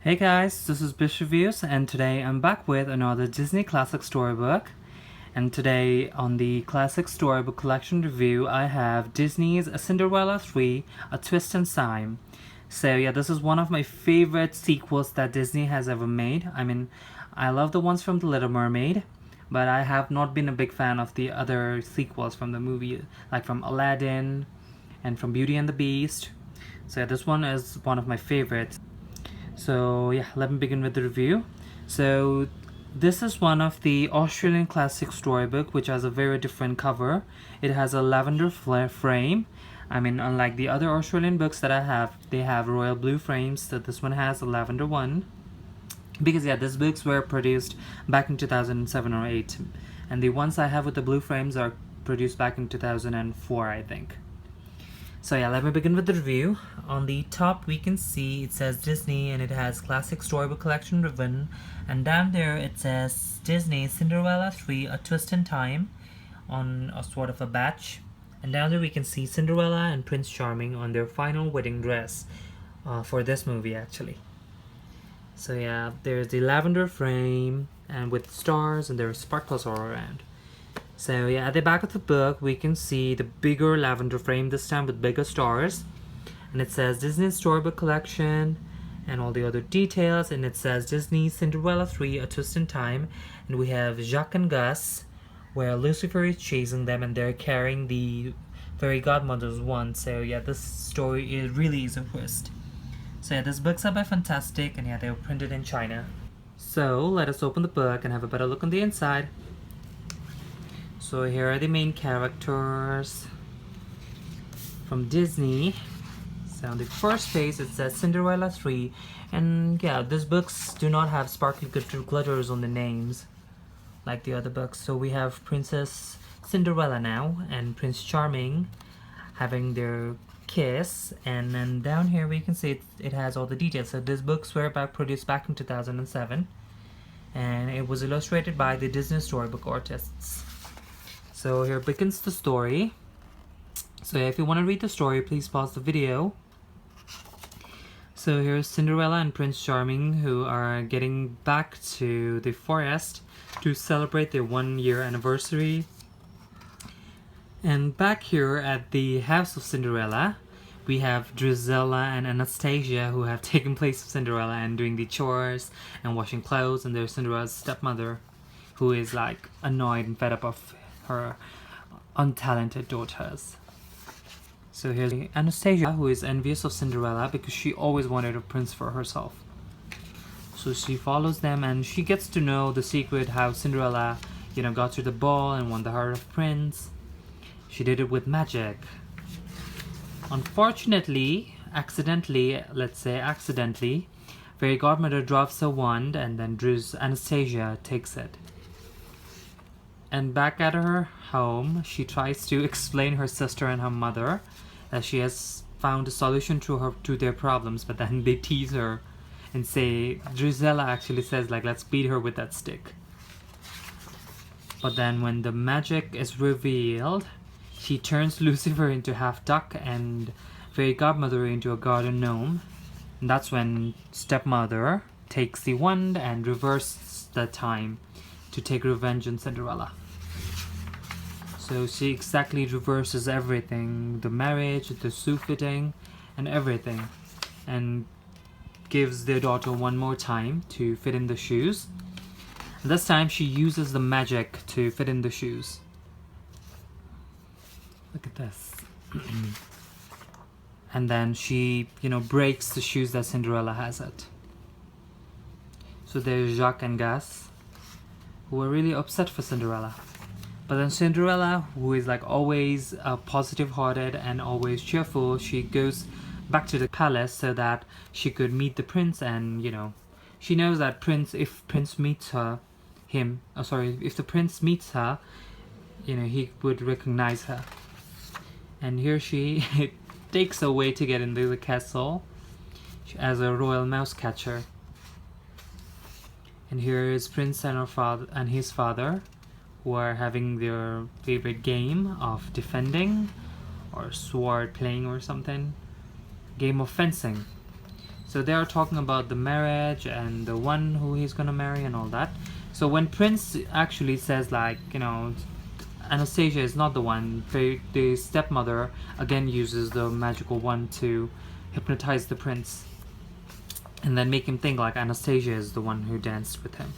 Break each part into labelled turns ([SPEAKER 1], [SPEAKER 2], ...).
[SPEAKER 1] Hey guys, this is BishReviews, and today I'm back with another Disney Classic Storybook. And today on the Classic Storybook Collection review, I have Disney's Cinderella 3, A Twist in Time. So yeah, this is one of my favorite sequels that Disney has ever made. I mean, I love the ones from The Little Mermaid, but I have not been a big fan of the other sequels from the movie, like from Aladdin and from Beauty and the Beast. So yeah, this one is one of my favorites. So yeah, let me begin with the review. So this is one of the Australian classic storybook which has a very different cover. It has a lavender frame. I mean, unlike the other Australian books that I have, they have royal blue frames. So this one has a lavender one. Because yeah, these books were produced back in 2007 or 8. And the ones I have with the blue frames are produced back in 2004, I think. So yeah, let me begin with the review. On the top we can see it says Disney and it has Classic Storybook Collection ribbon, and down there it says Disney Cinderella 3 A Twist in Time on a sort of a batch, and down there we can see Cinderella and Prince Charming on their final wedding dress for this movie actually. So yeah, there's the lavender frame and with stars, and there are sparkles all around. So yeah, at the back of the book we can see the bigger lavender frame, this time with bigger stars, and it says Disney Storybook Collection and all the other details, and it says Disney Cinderella 3 A Twist in Time, and we have Jacques and Gus where Lucifer is chasing them and they're carrying the fairy godmother's wand. So yeah, this story really is a twist. So yeah, these books are by Funtastic, and yeah, they were printed in China. So let us open the book and have a better look on the inside. So here are the main characters from Disney. So on the first page it says Cinderella 3, and yeah, these books do not have sparkly glitters on the names like the other books. So we have Princess Cinderella now and Prince Charming having their kiss, and then down here we can see it has all the details. So these books were produced back in 2007, and it was illustrated by the Disney Storybook artists. So here begins the story. So if you want to read the story, please pause the video. So here's Cinderella and Prince Charming, who are getting back to the forest to celebrate their 1-year anniversary. And back here at the house of Cinderella, we have Drizella and Anastasia, who have taken place of Cinderella and doing the chores and washing clothes, and there's Cinderella's stepmother, who is like annoyed and fed up of her untalented daughters. So here's Anastasia, who is envious of Cinderella because she always wanted a prince for herself. So she follows them and she gets to know the secret how Cinderella, got to the ball and won the heart of Prince. She did it with magic. Unfortunately, accidentally, Fairy Godmother drops her wand, and then Anastasia takes it. And back at her home, she tries to explain her sister and her mother that she has found a solution to their problems, but then they tease her and say, Drizella actually says like, let's beat her with that stick. But then when the magic is revealed, she turns Lucifer into half duck and Fairy Godmother into a garden gnome. And that's when stepmother takes the wand and reverses the time to take revenge on Cinderella. So she exactly reverses everything, the marriage, the shoe fitting, and everything, and gives their daughter one more time to fit in the shoes. This time she uses the magic to fit in the shoes. Look at this. And then she, breaks the shoes that Cinderella has it. So there's Jacques and Gus, who are really upset for Cinderella. But then Cinderella, who is like always positive-hearted and always cheerful, she goes back to the palace so that she could meet the prince, and she knows that if the prince meets her, he would recognize her. And here she takes a way to get into the castle as a royal mouse catcher. And here is Prince and his father, who are having their favorite game of defending or sword playing or something. Game of fencing. So they are talking about the marriage and the one who he's gonna marry and all that. So when Prince actually says, like, you know, Anastasia is not the one, the stepmother again uses the magical wand to hypnotize the prince and then make him think like Anastasia is the one who danced with him.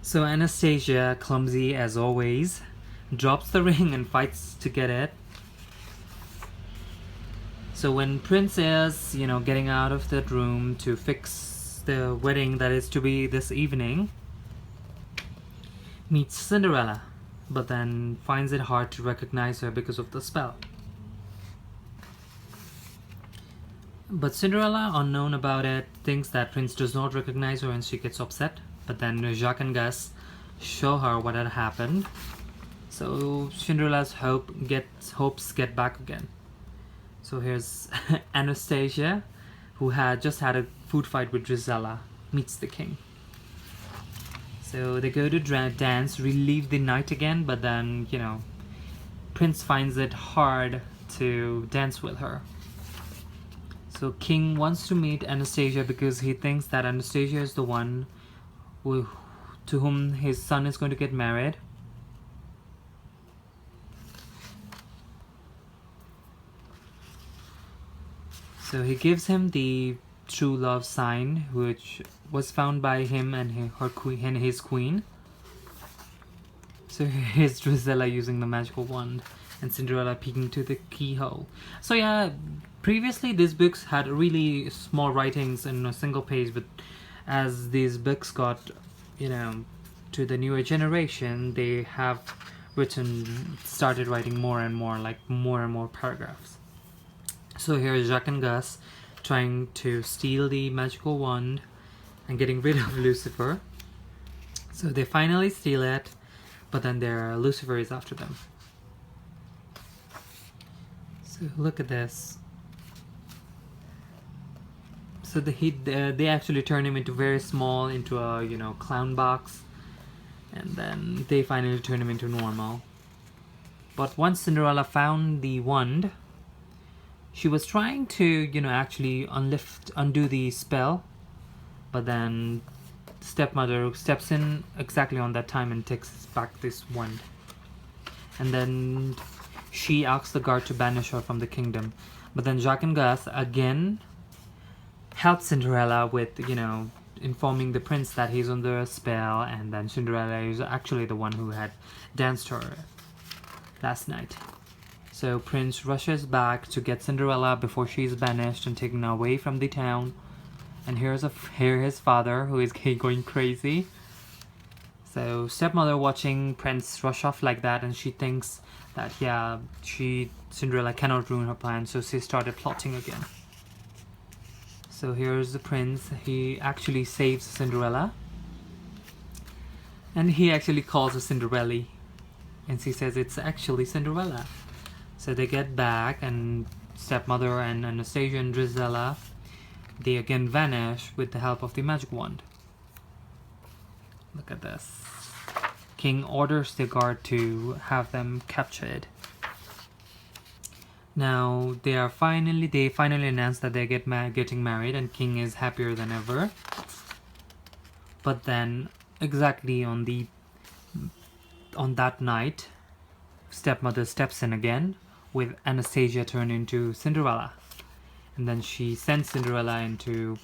[SPEAKER 1] So Anastasia, clumsy as always, drops the ring and fights to get it. So when Prince is, you know, getting out of that room to fix the wedding that is to be this evening, meets Cinderella, but then finds it hard to recognize her because of the spell. But Cinderella, unknown about it, thinks that Prince does not recognize her and she gets upset. But then Jacques and Gus show her what had happened. So Cinderella's hopes get back again. So here's Anastasia, who had just had a food fight with Drizella, meets the king. So they go to dance, relive the night again, but then, you know, Prince finds it hard to dance with her. So King wants to meet Anastasia because he thinks that Anastasia is the one to whom his son is going to get married. So he gives him the true love sign, which was found by him and his queen. So here's Drizella using the magical wand and Cinderella peeking to the keyhole. So yeah, previously these books had really small writings in a single page, but as these books got, you know, to the newer generation, they have started writing more and more, like more and more paragraphs. So here is Jacques and Gus trying to steal the magical wand and getting rid of Lucifer. So they finally steal it, but then Lucifer is after them. So look at this. So they actually turn him into very small, into a, you know, clown box, and then they finally turn him into normal. But once Cinderella found the wand, she was trying to, you know, actually undo the spell, but then stepmother steps in exactly on that time and takes back this wand. And then she asks the guard to banish her from the kingdom. But then Jacques and Gus again help Cinderella with, you know, informing the prince that he's under a spell, and then Cinderella is actually the one who had danced her last night. So Prince rushes back to get Cinderella before she's banished and taken away from the town. And here's his father, who is going crazy. So stepmother watching Prince rush off like that, and she thinks that, yeah, Cinderella cannot ruin her plan, so she started plotting again. So here's the prince. He actually saves Cinderella, and he actually calls her Cinderella, and she says it's actually Cinderella. So they get back, and stepmother and Anastasia and Drizella, they again vanish with the help of the magic wand. Look at this. King orders the guard to have them captured. Now they finally announce that they getting married, and King is happier than ever. But then exactly on that night, stepmother steps in again with Anastasia turned into Cinderella, and then she sends Cinderella into,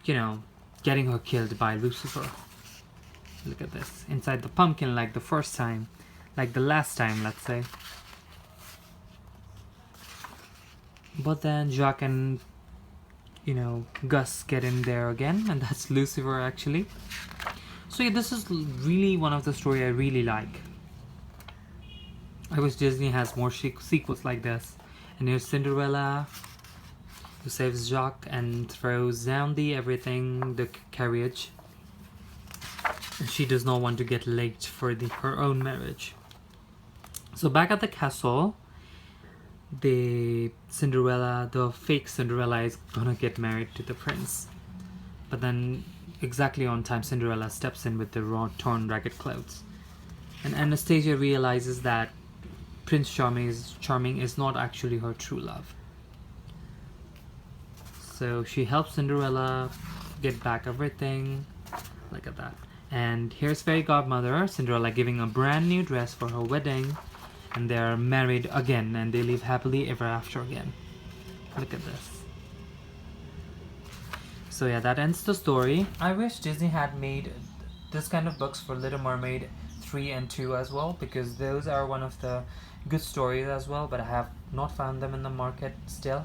[SPEAKER 1] you know, getting her killed by Lucifer. Look at this, inside the pumpkin, like the first time, like the last time, let's say. But then Jacques and, you know, Gus get in there again, and that's Lucifer actually. So yeah, this is really one of the story I really like. I wish Disney has more sequels like this. And here's Cinderella, who saves Jacques and throws down the carriage. And she does not want to get late for her own marriage. So back at the castle, the fake Cinderella is gonna get married to the prince. But then, exactly on time, Cinderella steps in with the torn ragged clothes. And Anastasia realizes that Prince Charming is not actually her true love. So she helps Cinderella get back everything. Look at that. And here's Fairy Godmother, Cinderella giving a brand new dress for her wedding. And they're married again and they live happily ever after again. Look at this. So yeah, that ends the story. I wish Disney had made this kind of books for Little Mermaid 3 and 2 as well, because those are one of the good stories as well, but I have not found them in the market still.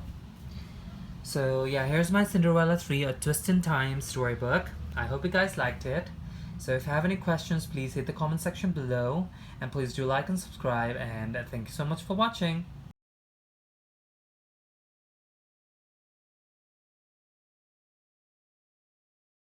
[SPEAKER 1] So yeah, here's my Cinderella 3 A Twist in Time storybook. I hope you guys liked it. So if you have any questions, please hit the comment section below, and please do like and subscribe, and thank you so much for watching.